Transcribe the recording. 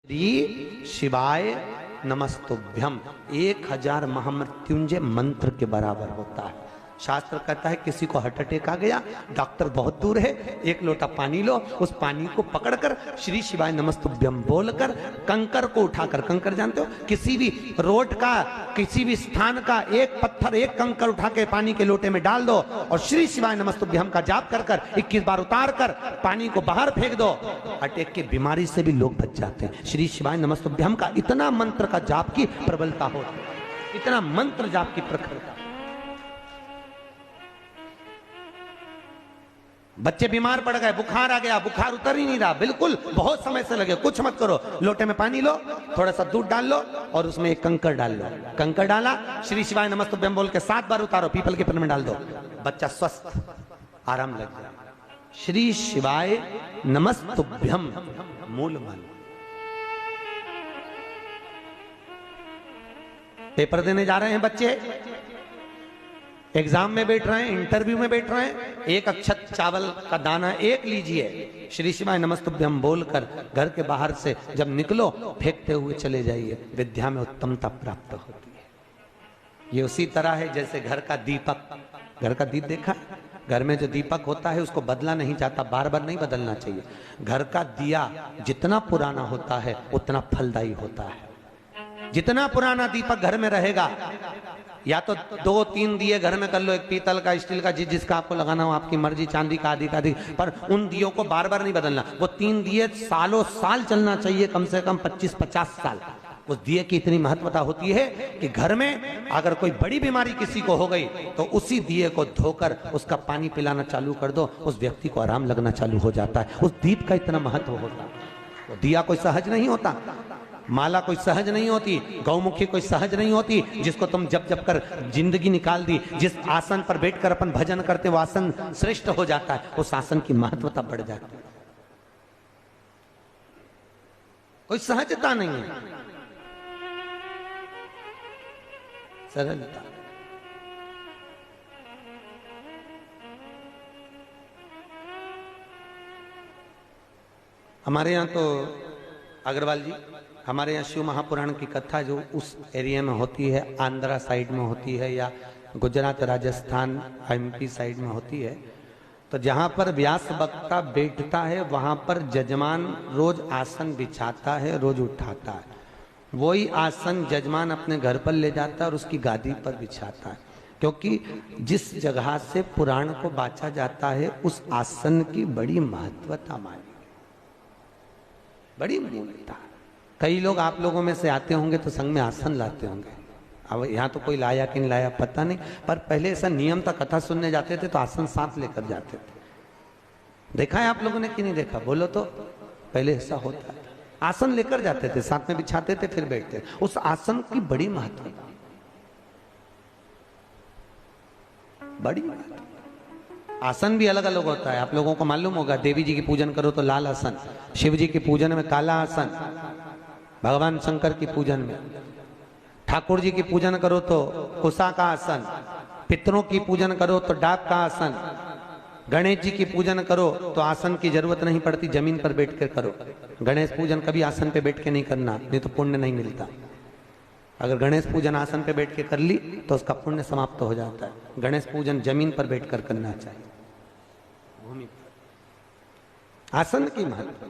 श्री शिवाय नमस्तुभ्यम 1000 महामृत्युंजय मंत्र के बराबर होता है। शास्त्र कहता है किसी को हार्ट अटैक आ गया, डॉक्टर बहुत दूर है, एक लोटा पानी लो, उस पानी को पकड़कर श्री शिवाय नमस्तुभ्यम बोलकर कंकर को उठाकर, कंकर जानते हो, किसी भी रोड का किसी भी स्थान का एक पत्थर एक कंकर उठा के पानी के लोटे में डाल दो और श्री शिवाय नमस्तुभ्यम का जाप कर कर 21 बार उतार कर पानी को बाहर फेंक दो। अटैक की बीमारी से भी लोग बच जाते हैं। श्री शिवाय नमस्तुभ्यम का इतना मंत्र का जाप की प्रबलता होती है, इतना मंत्र जाप की प्रखरता। बच्चे बीमार पड़ गए, बुखार आ गया, बुखार उतर ही नहीं रहा, बिल्कुल बहुत समय से लगे, कुछ मत करो, लोटे में पानी लो, थोड़ा सा दूध डाल लो और उसमें एक कंकर डाल लो। कंकर डाला, श्री शिवाय नमस्तुभ्यम बोल के 7 बार उतारो, पीपल के पेड़ में डाल दो, बच्चा स्वस्थ, आराम लग जाए। श्री शिवाय नमस्तुभ्यम मूल मंत्र। पेपर देने जा रहे हैं बच्चे, एग्जाम में बैठ रहे हैं, इंटरव्यू में बैठ रहे हैं, एक अक्षत चावल का दाना एक लीजिए, श्री शिवाय नमस्तुभ्यम बोलकर घर के बाहर से जब निकलो फेंकते हुए चले जाइए, विद्या में उत्तमता प्राप्त होती है। ये उसी तरह है जैसे घर का दीपक, घर का दीप देखा, घर में जो दीपक होता है उसको बदला नहीं जाता, बार बार नहीं बदलना चाहिए। घर का दिया जितना पुराना होता है उतना फलदायी होता है। जितना पुराना दीपक घर में रहेगा, या तो 2-3 दिए घर में कर लो, एक पीतल का, स्टील का, जिसका आपको लगाना हो आपकी मर्जी, चांदी का, आदि का आदि, पर उन दियों को बार बार नहीं बदलना। वो 3 दिए सालों साल चलना चाहिए, कम से कम 25-50 साल। उस दिए की इतनी महत्वता होती है कि घर में अगर कोई बड़ी बीमारी किसी को हो गई तो उसी दिए को धोकर उसका पानी पिलाना चालू कर दो, उस व्यक्ति को आराम लगना चालू हो जाता है। उस दीप का इतना महत्व होता है। तो दिया कोई सहज नहीं होता, माला कोई सहज नहीं होती, गौमुखी कोई सहज नहीं होती, जिसको तुम जप जप कर जिंदगी निकाल दी। जिस आसन पर बैठकर अपन भजन करते वो आसन श्रेष्ठ हो जाता है, उस आसन की महत्वता बढ़ जाती है। कोई सहजता नहीं है, सरलता। हमारे यहाँ तो अग्रवाल जी, हमारे यहाँ शिव महापुराण की कथा जो उस एरिया में होती है, आंध्रा साइड में होती है या गुजरात, राजस्थान, एमपी साइड में होती है, तो जहाँ पर व्यास वक्ता बैठता है वहाँ पर जजमान रोज आसन बिछाता है, रोज उठाता है। वही आसन जजमान अपने घर पर ले जाता है और उसकी गादी पर बिछाता है, क्योंकि जिस जगह से पुराण को बांचा जाता है उस आसन की बड़ी महत्वता मानी, बड़ी मूल्यता। कई लोग आप लोगों में से आते होंगे तो संग में आसन लाते होंगे। अब यहाँ तो कोई लाया कि नहीं लाया पता नहीं, पर पहले ऐसा नियम था, कथा सुनने जाते थे तो आसन साथ लेकर जाते थे। देखा है आप लोगों ने कि नहीं देखा? बोलो तो। पहले ऐसा होता था, आसन लेकर जाते थे, साथ में बिछाते थे, फिर बैठते। उस आसन की बड़ी महत्वता, बड़ी महत्वता। आसन भी अलग अलग होता है, आप लोगों को मालूम होगा। देवी जी की पूजन करो तो लाल आसन, शिव जी की पूजन में काला आसन, भगवान शंकर की पूजन में, ठाकुर जी की पूजन करो तो कुसा का आसन, पितरों की पूजन करो तो डाक का आसन, गणेश जी की पूजन करो तो आसन की जरूरत नहीं पड़ती, जमीन पर बैठ कर करो। गणेश पूजन कभी आसन पे बैठ के नहीं करना, नहीं तो पुण्य नहीं मिलता। अगर गणेश पूजन आसन पे बैठ के कर ली तो उसका पुण्य समाप्त हो जाता है। गणेश पूजन जमीन पर बैठकर करना चाहिए, भूमि पर। आसन की महत्व